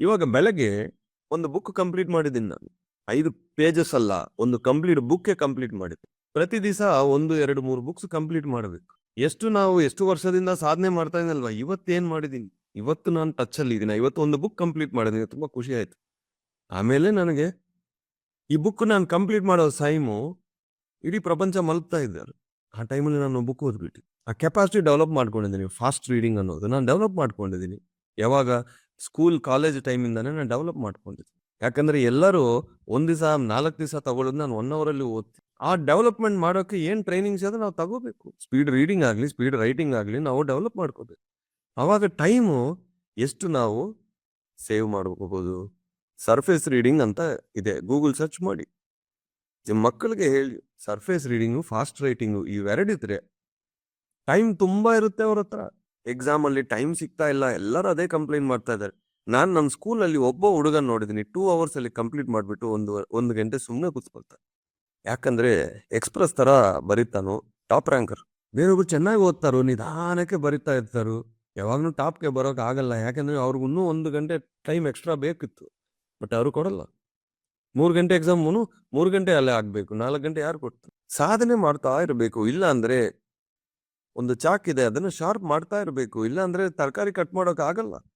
ಇವಾಗ ಬೆಳಗ್ಗೆ ಒಂದು ಬುಕ್ ಕಂಪ್ಲೀಟ್ ಮಾಡಿದ್ದೀನಿ ನಾನು. 5 ಪೇಜಸ್ ಅಲ್ಲ, ಒಂದು ಕಂಪ್ಲೀಟ್ ಬುಕ್ಕೇ ಕಂಪ್ಲೀಟ್ ಮಾಡಿದ್ದೆ. ಪ್ರತಿ ದಿವಸ 1, 2, 3 ಬುಕ್ಸ್ ಕಂಪ್ಲೀಟ್ ಮಾಡಬೇಕು. ಎಷ್ಟು ವರ್ಷದಿಂದ ಸಾಧನೆ ಮಾಡ್ತಾ ಇದೀನಲ್ವಾ, ಇವತ್ತೇನ್ ಮಾಡಿದೀನಿ, ಇವತ್ತು ನಾನು ಟಚ್ ಅಲ್ಲಿ ಇದೀನಿ. ಇವತ್ತು ಒಂದು ಬುಕ್ ಕಂಪ್ಲೀಟ್ ಮಾಡಿದೀನಿ, ತುಂಬಾ ಖುಷಿ ಆಯ್ತು. ಆಮೇಲೆ ನನಗೆ ಈ ಬುಕ್ ನಾನು ಕಂಪ್ಲೀಟ್ ಮಾಡೋ ಟೈಮು ಇಡೀ ಪ್ರಪಂಚ ಮಲಗ್ತಾ ಇದ್ದಾರೆ. ಆ ಟೈಮಲ್ಲಿ ನಾನು ಬುಕ್ ಓದ್ಬಿಟ್ಟು ಆ ಕೆಪಾಸಿಟಿ ಡೆವಲಪ್ ಮಾಡ್ಕೊಂಡಿದ್ದೀನಿ. ಫಾಸ್ಟ್ ರೀಡಿಂಗ್ ಅನ್ನೋದು ನಾನು ಡೆವಲಪ್ ಮಾಡ್ಕೊಂಡಿದ್ದೀನಿ. ಯಾವಾಗ ಸ್ಕೂಲ್ ಕಾಲೇಜ್ ಟೈಮಿಂದಾನೇ ನಾನು ಡೆವಲಪ್ ಮಾಡ್ಕೊಂಡಿದ್ದೀನಿ. ಯಾಕಂದ್ರೆ ಎಲ್ಲರೂ ಒಂದ್ ದಿವಸ 4 ದಿವಸ ತಗೊಳ್ಳೋದು ನಾನು 1 ಅವರಲ್ಲಿ ಓದ್ತೀನಿ. ಆ ಡೆವಲಪ್ಮೆಂಟ್ ಮಾಡೋಕೆ ಏನ್ ಟ್ರೈನಿಂಗ್ಸ್ ಇದೆ ನಾವು ತಗೋಬೇಕು. ಸ್ಪೀಡ್ ರೀಡಿಂಗ್ ಆಗಲಿ, ಸ್ಪೀಡ್ ರೈಟಿಂಗ್ ಆಗಲಿ, ನಾವು ಡೆವಲಪ್ ಮಾಡ್ಕೋಬೇಕು. ಅವಾಗ ಟೈಮು ಎಷ್ಟು ನಾವು ಸೇವ್ ಮಾಡ್ಕೋಬಹುದು. ಸರ್ಫೇಸ್ ರೀಡಿಂಗ್ ಅಂತ ಇದೆ, ಗೂಗಲ್ ಸರ್ಚ್ ಮಾಡಿ. ನಿಮ್ಮ ಮಕ್ಕಳಿಗೆ ಹೇಳಿ, ಸರ್ಫೇಸ್ ರೀಡಿಂಗು, ಫಾಸ್ಟ್ ರೈಟಿಂಗು ಇವೆರಡಿದ್ರೆ ಟೈಮ್ ತುಂಬಾ ಇರುತ್ತೆ ಅವ್ರ ಹತ್ರ. ಎಕ್ಸಾಮ್ ಅಲ್ಲಿ ಟೈಮ್ ಸಿಗ್ತಾ ಇಲ್ಲ, ಎಲ್ಲರೂ ಅದೇ ಕಂಪ್ಲೇಂಟ್ ಮಾಡ್ತಾ ಇದ್ದಾರೆ. ನಾನು ನಮ್ಮ ಸ್ಕೂಲಲ್ಲಿ ಒಬ್ಬ ಹುಡುಗನ್ ನೋಡಿದ್ದೀನಿ, 2 ಅವರ್ಸ್ ಅಲ್ಲಿ ಕಂಪ್ಲೀಟ್ ಮಾಡ್ಬಿಟ್ಟು ಒಂದು ಗಂಟೆ ಸುಮ್ಮನೆ ಕೂತ್ಕೊಳ್ತಾರೆ. ಯಾಕಂದ್ರೆ ಎಕ್ಸ್ಪ್ರೆಸ್ ತರ ಬರೀತಾನು, ಟಾಪ್ ರ್ಯಾಂಕರ್. ಬೇರೊಬ್ರು ಚೆನ್ನಾಗಿ ಓದ್ತಾರೋ, ನಿಧಾನಕ್ಕೆ ಬರಿತಾ ಇರ್ತಾರು, ಯಾವಾಗ್ಲೂ ಟಾಪ್ಗೆ ಬರೋಕ್ ಆಗಲ್ಲ. ಯಾಕಂದ್ರೆ ಅವ್ರಿಗೂ ಇನ್ನೂ 1 ಗಂಟೆ ಟೈಮ್ ಎಕ್ಸ್ಟ್ರಾ ಬೇಕಿತ್ತು, ಬಟ್ ಅವರು ಕೊಡಲ್ಲ. 3 ಗಂಟೆ ಎಕ್ಸಾಮ್ 3 ಗಂಟೆ ಅಲ್ಲೇ ಆಗ್ಬೇಕು, 4 ಗಂಟೆ ಯಾರು ಕೊಡ್ತಾರೆ? ಸಾಧನೆ ಮಾಡ್ತಾ ಇರಬೇಕು. ಇಲ್ಲ ಅಂದ್ರೆ ಒಂದು ಚಾಕ್ ಇದೆ, ಅದನ್ನ ಶಾರ್ಪ್ ಮಾಡ್ತಾ ಇರಬೇಕು. ಇಲ್ಲ ಅಂದ್ರೆ ತರಕಾರಿ ಕಟ್ ಮಾಡೋಕ್ ಆಗಲ್ಲ.